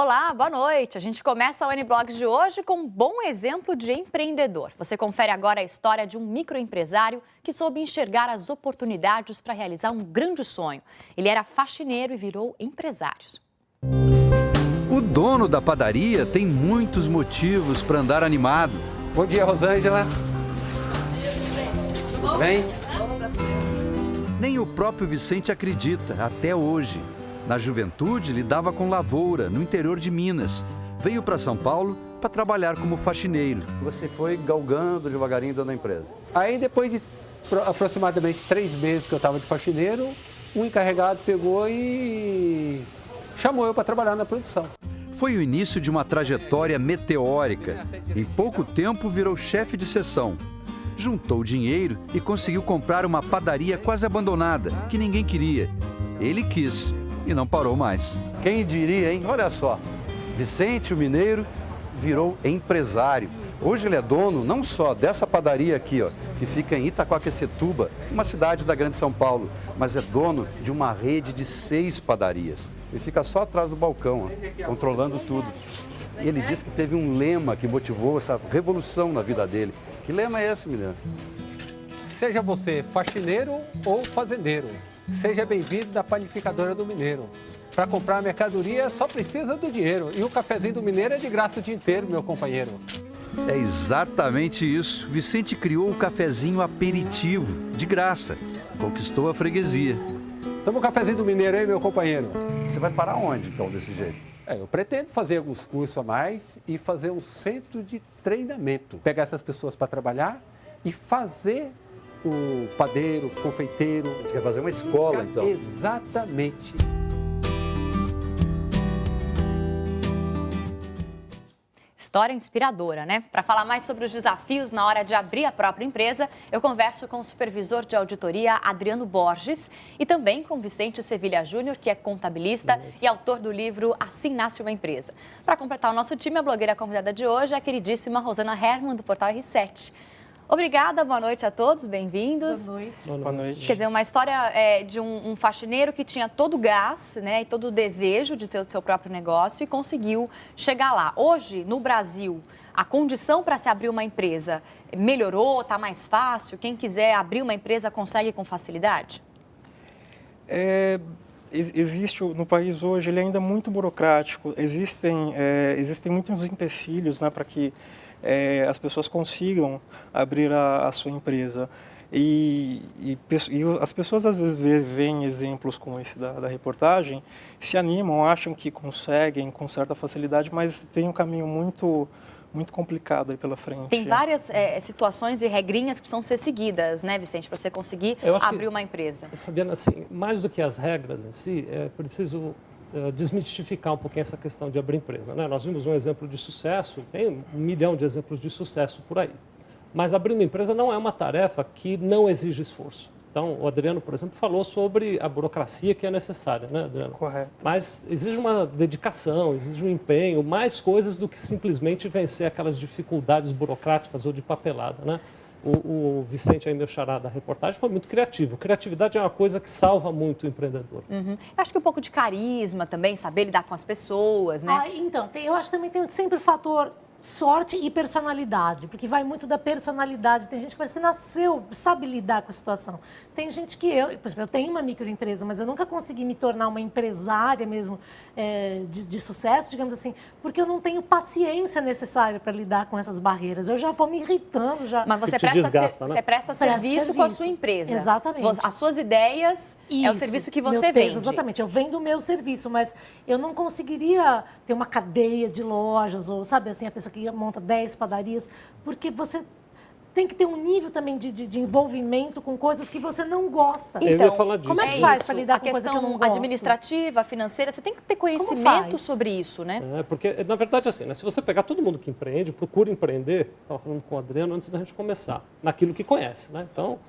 Olá, boa noite. A gente começa o N-Blogs de hoje com um bom exemplo de empreendedor. Você confere agora a história de um microempresário que soube enxergar as oportunidades para realizar um grande sonho. Ele era faxineiro e virou empresário. O dono da padaria tem muitos motivos para andar animado. Bom dia, Rosângela. Tudo bem? Nem o próprio Vicente acredita, até hoje. Na juventude, lidava com lavoura, no interior de Minas. Veio para São Paulo para trabalhar como faxineiro. Você foi galgando devagarinho dentro da empresa. Aí, depois de aproximadamente 3 meses que eu estava de faxineiro, um encarregado pegou e chamou eu para trabalhar na produção. Foi o início de uma trajetória meteórica. Em pouco tempo, virou chefe de seção. Juntou dinheiro e conseguiu comprar uma padaria quase abandonada, que ninguém queria. Ele quis e não parou mais. Quem diria, hein? Olha só, Vicente, o mineiro, virou empresário. Hoje ele é dono não só dessa padaria aqui, ó, que fica em Itaquaquecetuba, uma cidade da Grande São Paulo, mas é dono de uma rede de 6 padarias. Ele fica só atrás do balcão, ó, controlando tudo. E ele disse que teve um lema que motivou essa revolução na vida dele. Que lema é esse, mineiro? Seja você faxineiro ou fazendeiro, seja bem-vindo da panificadora do Mineiro. Para comprar a mercadoria só precisa do dinheiro. E o cafezinho do Mineiro é de graça o dia inteiro, meu companheiro. É exatamente isso. Vicente criou o cafezinho aperitivo, de graça. Conquistou a freguesia. Toma um cafezinho do Mineiro aí, meu companheiro. Você vai parar onde, então, desse jeito? Eu pretendo fazer alguns cursos a mais e fazer um centro de treinamento. Pegar essas pessoas para trabalhar e fazer o padeiro, o confeiteiro. Você quer fazer uma escola, então? Exatamente. História inspiradora, né? Para falar mais sobre os desafios na hora de abrir a própria empresa, eu converso com o supervisor de auditoria Adriano Borges e também com Vicente Sevilha Júnior, que é contabilista e autor do livro Assim Nasce uma Empresa. Para completar o nosso time, a blogueira convidada de hoje é a queridíssima Rosana Herman, do portal R7. Obrigada, boa noite a todos, bem-vindos. Boa noite. Boa noite. Quer dizer, uma história de um faxineiro que tinha todo o gás, né, e todo o desejo de ter o seu próprio negócio e conseguiu chegar lá. Hoje, no Brasil, a condição para se abrir uma empresa melhorou, está mais fácil? Quem quiser abrir uma empresa consegue com facilidade? Existe no país hoje, ele é ainda muito burocrático. Existem muitos empecilhos, né, para que as pessoas consigam abrir a sua empresa. E as pessoas às vezes veem exemplos como esse da reportagem, se animam, acham que conseguem com certa facilidade, mas tem um caminho muito complicado aí pela frente. Tem várias situações e regrinhas que precisam ser seguidas, né, Vicente, para você conseguir abrir uma empresa. Fabiana, assim, mais do que as regras em si, é preciso desmistificar um pouquinho essa questão de abrir empresa, né? Nós vimos um exemplo de sucesso, tem 1 milhão de exemplos de sucesso por aí. Mas abrir uma empresa não é uma tarefa que não exige esforço. Então, o Adriano, por exemplo, falou sobre a burocracia que é necessária, né, Adriano? Correto. Mas exige uma dedicação, exige um empenho, mais coisas do que simplesmente vencer aquelas dificuldades burocráticas ou de papelada, né? O Vicente, aí, meu xará da reportagem, foi muito criativo. Criatividade é uma coisa que salva muito o empreendedor. Uhum. Acho que um pouco de carisma também, saber lidar com as pessoas, né? Então, eu acho que também tem sempre o fator sorte e personalidade, porque vai muito da personalidade. Tem gente que parece que nasceu, sabe lidar com a situação. Tem gente que por exemplo, eu tenho uma microempresa, mas eu nunca consegui me tornar uma empresária mesmo de sucesso, digamos assim, porque eu não tenho paciência necessária para lidar com essas barreiras. Eu já vou me irritando. Mas você presta serviço com a sua empresa. Exatamente. As suas ideias é o serviço que você vende. Exatamente. Eu vendo o meu serviço, mas eu não conseguiria ter uma cadeia de lojas ou, sabe, assim, a pessoa que monta 10 padarias, porque você tem que ter um nível também de envolvimento com coisas que você não gosta. Então, eu ia falar disso. Como é que faz para lidar com coisa que eu não gosto? A gosto? questão administrativa, financeira, você tem que ter conhecimento sobre isso, né? Porque, na verdade, assim, né, se você pegar todo mundo que empreende, procura empreender, estava falando com o Adriano antes da gente começar, naquilo que conhece, né? Então,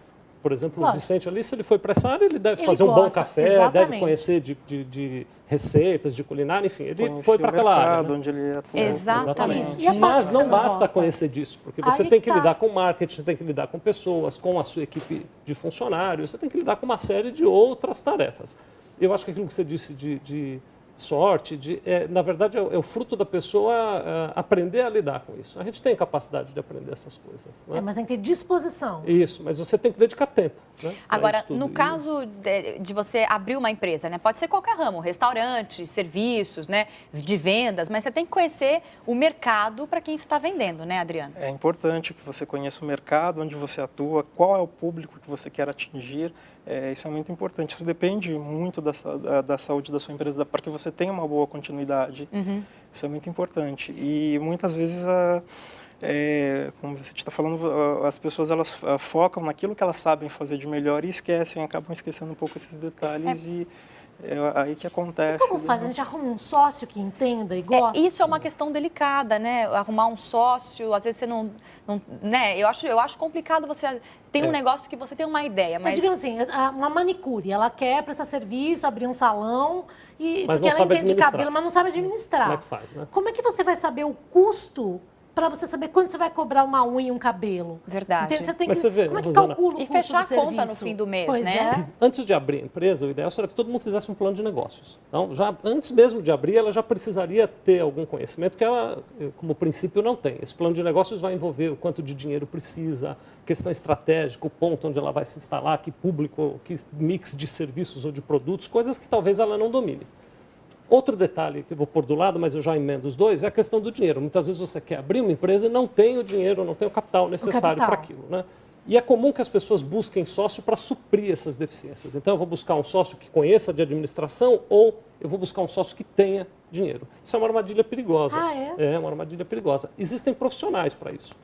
por exemplo, o Vicente ali, se ele foi para essa área, ele deve fazer um bom café, deve conhecer de receitas, de culinária, enfim, ele foi para aquela área. Né? Onde ele atua. Exatamente. Mas não basta conhecer disso, porque você tem que lidar com marketing, você tem que lidar com pessoas, com a sua equipe de funcionários, você tem que lidar com uma série de outras tarefas. Eu acho que aquilo que você disse de sorte, na verdade, é o fruto da pessoa aprender a lidar com isso. A gente tem capacidade de aprender essas coisas. Né? Mas tem que ter disposição. Isso, mas você tem que dedicar tempo. Né, agora, no caso de você abrir uma empresa, né, pode ser qualquer ramo, restaurante, serviços, né, de vendas, mas você tem que conhecer o mercado para quem você está vendendo, né, Adriano? É importante que você conheça o mercado, onde você atua, qual é o público que você quer atingir. Isso é muito importante. Isso depende muito da saúde da sua empresa, para que você tenha uma boa continuidade. Uhum. Isso é muito importante. E muitas vezes, como você está falando, as pessoas elas focam naquilo que elas sabem fazer de melhor e acabam esquecendo um pouco esses detalhes e é aí que acontece. E como faz? A gente arruma um sócio que entenda e goste? Isso é uma questão delicada, né? Arrumar um sócio, às vezes você não né? Eu acho complicado você ter um negócio que você tem uma ideia, mas... digamos assim, uma manicure, ela quer prestar serviço, abrir um salão, Mas porque ela entende de administrar. cabelo, mas não sabe administrar. Como é que faz, né? Como é que você vai saber o custo para você saber quanto você vai cobrar uma unha e um cabelo? Verdade. Entende? Você tem Mas que, você vê, como é que Rosana, calcula o e custo fechar do a conta serviço? no fim do mês, Pois né? Antes de abrir a empresa, o ideal seria que todo mundo fizesse um plano de negócios. Então, já antes mesmo de abrir, ela já precisaria ter algum conhecimento que ela, como princípio, não tem. Esse plano de negócios vai envolver o quanto de dinheiro precisa, questão estratégica, o ponto onde ela vai se instalar, que público, que mix de serviços ou de produtos, coisas que talvez ela não domine. Outro detalhe que eu vou pôr do lado, mas eu já emendo os dois, é a questão do dinheiro. Muitas vezes você quer abrir uma empresa e não tem o dinheiro, não tem o capital necessário para aquilo, né? E é comum que as pessoas busquem sócio para suprir essas deficiências. Então, eu vou buscar um sócio que conheça de administração ou eu vou buscar um sócio que tenha dinheiro. Isso é uma armadilha perigosa. Ah, é? É uma armadilha perigosa. Existem profissionais para isso.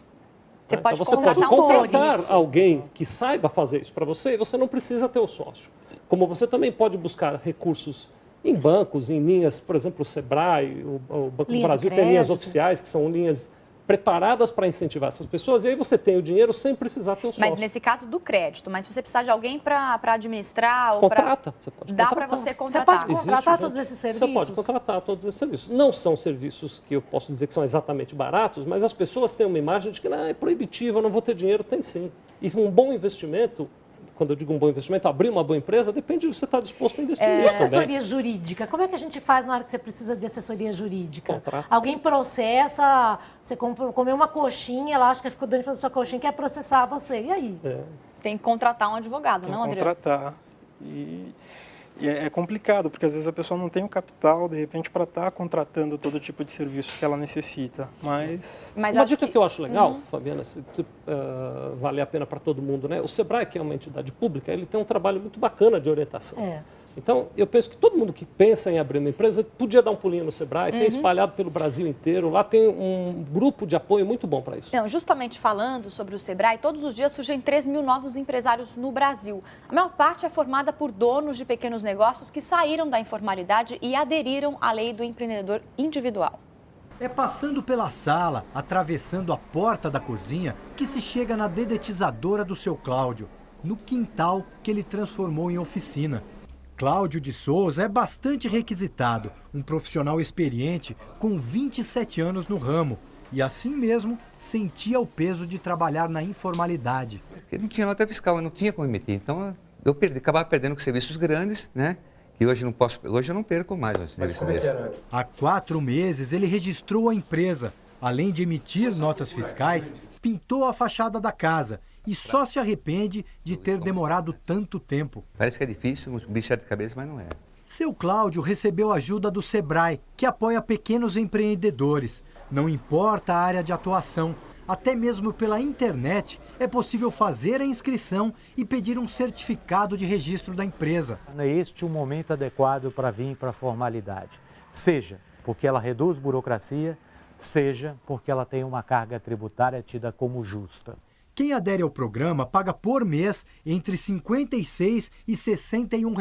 Você pode Então, você contratar pode um contratar serviço. alguém que saiba fazer isso para você e você não precisa ter o sócio. Como você também pode buscar recursos em bancos, em linhas, por exemplo, o Sebrae, o Banco do Brasil tem linhas oficiais, que são linhas preparadas para incentivar essas pessoas, e aí você tem o dinheiro sem precisar ter o sócio. Mas nesse caso do crédito, mas se você precisar de alguém para administrar Você ou para... contrata, você pode Dá contratar. para você Você contratar. pode contratar todos esses serviços? Você pode contratar todos esses serviços. Não são serviços que eu posso dizer que são exatamente baratos, mas as pessoas têm uma imagem de que é proibitivo, eu não vou ter dinheiro. Tem sim. E um bom investimento, quando eu digo um bom investimento, abrir uma boa empresa, depende de você estar disposto a investir E nisso também. assessoria jurídica? Como é que a gente faz na hora que você precisa de assessoria jurídica? Contrata. Alguém processa, você comeu uma coxinha, ela acha que ficou doente pela sua coxinha, quer processar você. E aí? Tem que contratar um advogado, Tem não, que Adriano? contratar. E é complicado, porque às vezes a pessoa não tem o capital, de repente, para estar contratando todo tipo de serviço que ela necessita. Mas Mas Uma acho dica que eu acho legal, Fabiana, vale a pena para todo mundo, né? O Sebrae, que é uma entidade pública, ele tem um trabalho muito bacana de orientação. É. Então, eu penso que todo mundo que pensa em abrir uma empresa podia dar um pulinho no Sebrae, tem espalhado pelo Brasil inteiro, lá tem um grupo de apoio muito bom para isso. Não, justamente falando sobre o Sebrae, todos os dias surgem 3 mil novos empresários no Brasil. A maior parte é formada por donos de pequenos negócios que saíram da informalidade e aderiram à lei do empreendedor individual. É passando pela sala, atravessando a porta da cozinha, que se chega na dedetizadora do seu Cláudio, no quintal que ele transformou em oficina. Cláudio de Souza é bastante requisitado, um profissional experiente com 27 anos no ramo e assim mesmo sentia o peso de trabalhar na informalidade. Eu não tinha nota fiscal, eu não tinha como emitir, então eu acabava perdendo com serviços grandes, né? E hoje eu não perco mais os serviços desses. Há 4 meses ele registrou a empresa, além de emitir notas fiscais, pintou a fachada da casa e só se arrepende de ter demorado tanto tempo. Parece que é difícil, um bicho de cabeça, mas não é. Seu Cláudio recebeu ajuda do Sebrae, que apoia pequenos empreendedores. Não importa a área de atuação, até mesmo pela internet é possível fazer a inscrição e pedir um certificado de registro da empresa. Não é este o momento adequado para vir para a formalidade, seja porque ela reduz burocracia, seja porque ela tem uma carga tributária tida como justa. Quem adere ao programa paga por mês entre R$ 56 e R$ 61,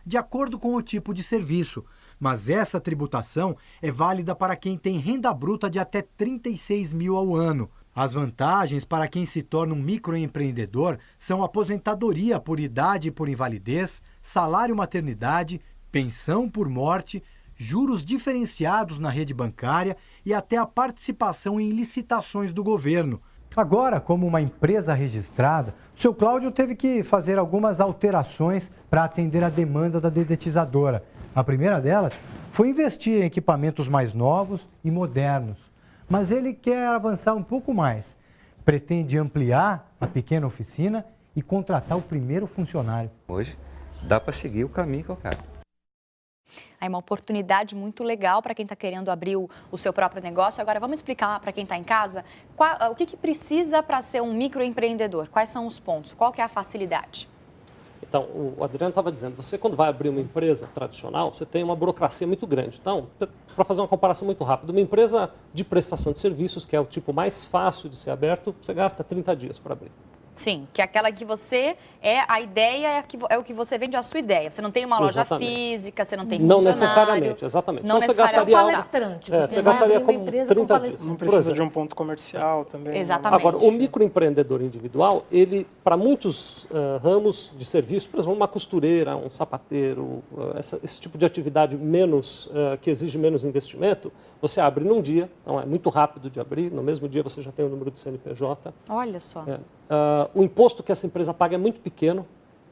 de acordo com o tipo de serviço. Mas essa tributação é válida para quem tem renda bruta de até 36 mil ao ano. As vantagens para quem se torna um microempreendedor são aposentadoria por idade e por invalidez, salário maternidade, pensão por morte, juros diferenciados na rede bancária e até a participação em licitações do governo. Agora, como uma empresa registrada, o seu Cláudio teve que fazer algumas alterações para atender a demanda da dedetizadora. A primeira delas foi investir em equipamentos mais novos e modernos. Mas ele quer avançar um pouco mais. Pretende ampliar a pequena oficina e contratar o primeiro funcionário. Hoje dá para seguir o caminho que eu quero. É uma oportunidade muito legal para quem está querendo abrir o seu próprio negócio. Agora, vamos explicar para quem está em casa o que precisa para ser um microempreendedor. Quais são os pontos? Qual que é a facilidade? Então, o Adriano estava dizendo, você quando vai abrir uma empresa tradicional, você tem uma burocracia muito grande. Então, para fazer uma comparação muito rápida, uma empresa de prestação de serviços, que é o tipo mais fácil de ser aberto, você gasta 30 dias para abrir. Sim, que é aquela que você a ideia é o que você vende a sua ideia. Você não tem uma loja física, você não tem funcionário. Não necessariamente, exatamente. Não então, necessariamente. É um palestrante. Você gastaria como 30 dias. Não precisa de um ponto comercial também. Exatamente. Agora, o microempreendedor individual, ele, para muitos ramos de serviço, por exemplo, uma costureira, um sapateiro, esse tipo de atividade que exige menos investimento, você abre num dia, então é muito rápido de abrir, no mesmo dia você já tem o número do CNPJ. Olha só. O imposto que essa empresa paga é muito pequeno,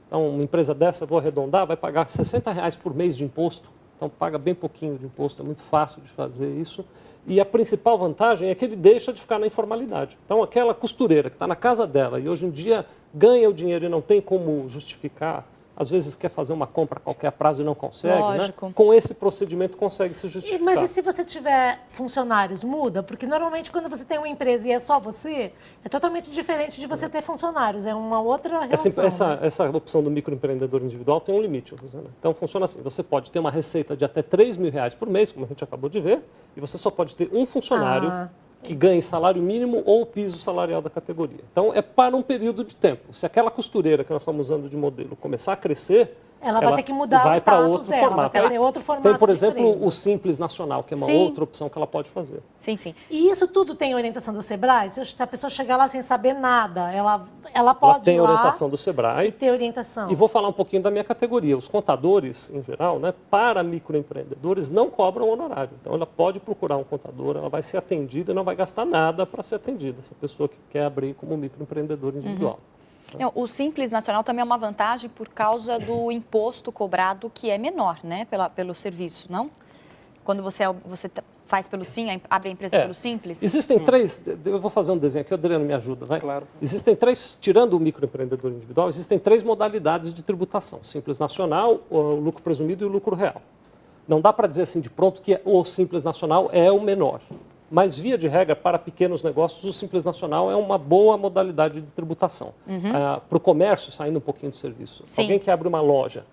então uma empresa dessa, vou arredondar, vai pagar R$60 por mês de imposto, então paga bem pouquinho de imposto, é muito fácil de fazer isso. E a principal vantagem é que ele deixa de ficar na informalidade. Então aquela costureira que está na casa dela e hoje em dia ganha o dinheiro e não tem como justificar, às vezes quer fazer uma compra a qualquer prazo e não consegue, Lógico. né? Com esse procedimento consegue se justificar. Mas e se você tiver funcionários, muda? Porque normalmente quando você tem uma empresa e é só você, é totalmente diferente de você ter funcionários, é uma outra relação. Essa opção do microempreendedor individual tem um limite, Rosana. Então funciona assim, você pode ter uma receita de até R$3.000 por mês, como a gente acabou de ver, e você só pode ter um funcionário que ganhe salário mínimo ou o piso salarial da categoria. Então, é para um período de tempo. Se aquela costureira que nós estamos usando de modelo começar a crescer, ela vai ter que mudar o status dela, formato. vai ter outro formato. Tem, por exemplo, empresa. o Simples Nacional, que é uma outra opção que ela pode fazer. Sim, sim. E isso tudo tem orientação do Sebrae? Se a pessoa chegar lá sem saber nada, ela pode tem ir lá orientação do Sebrae. E ter orientação. E vou falar um pouquinho da minha categoria. Os contadores, em geral, né, para microempreendedores, não cobram honorário. Então, ela pode procurar um contador, ela vai ser atendida e não vai gastar nada para ser atendida, essa pessoa que quer abrir como microempreendedor individual. Não, o Simples Nacional também é uma vantagem por causa do imposto cobrado, que é menor, né, pelo serviço, não? Quando você faz pelo Sim, abre a empresa pelo Simples? Existem três, eu vou fazer um desenho aqui, o Adriano me ajuda, vai? Claro. Existem três, tirando o microempreendedor individual, existem três modalidades de tributação. Simples Nacional, o lucro presumido e o lucro real. Não dá para dizer assim de pronto que o Simples Nacional é o menor. Mas, via de regra, para pequenos negócios, o Simples Nacional é uma boa modalidade de tributação. Para o comércio, saindo um pouquinho do serviço. Sim. Alguém que abre uma loja,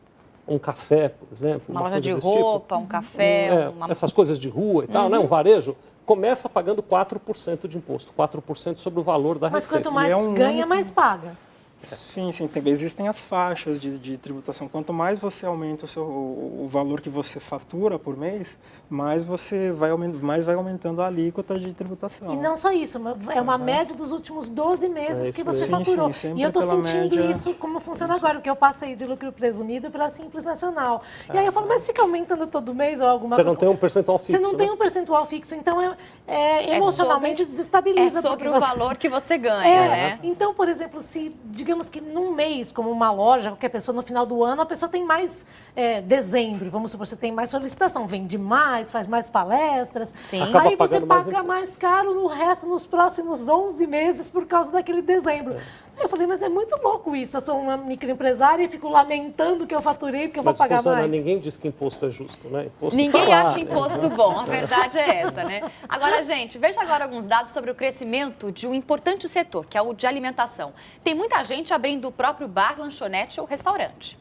um café, por exemplo. Uma loja de tipo, roupa, um café. essas coisas de rua e tal, né? Um varejo, começa pagando 4% de imposto. 4% sobre o valor da Mas receita. quanto mais ganha, mais paga. Sim, existem as faixas de tributação. Quanto mais você aumenta o valor que você fatura por mês, mais vai aumentando a alíquota de tributação. E não só isso, é uma média dos últimos 12 meses que você faturou. Sim, e eu estou sentindo média... isso como funciona agora, porque eu passei de lucro presumido para Simples Nacional. E aí eu falo, mas fica aumentando todo mês ou alguma coisa? Você não tem um percentual fixo. Você não tem um percentual fixo, então emocionalmente desestabiliza. É sobre o valor que você ganha, né? Então, por exemplo, se digamos que num mês, como uma loja, qualquer pessoa no final do ano, a pessoa tem mais dezembro, vamos supor, você tem mais solicitação, vende mais, faz mais palestras. Sim. Aí você paga mais caro no resto, nos próximos 11 meses por causa daquele dezembro. Aí eu falei, mas é muito louco isso. Eu sou uma microempresária e fico lamentando que eu faturei porque eu vou pagar mais. Ninguém diz que imposto é justo, né? Ninguém acha imposto bom, a verdade é essa, né? Agora, gente, veja agora alguns dados sobre o crescimento de um importante setor, que é o de alimentação. Tem muita gente abrindo o próprio bar, lanchonete ou restaurante.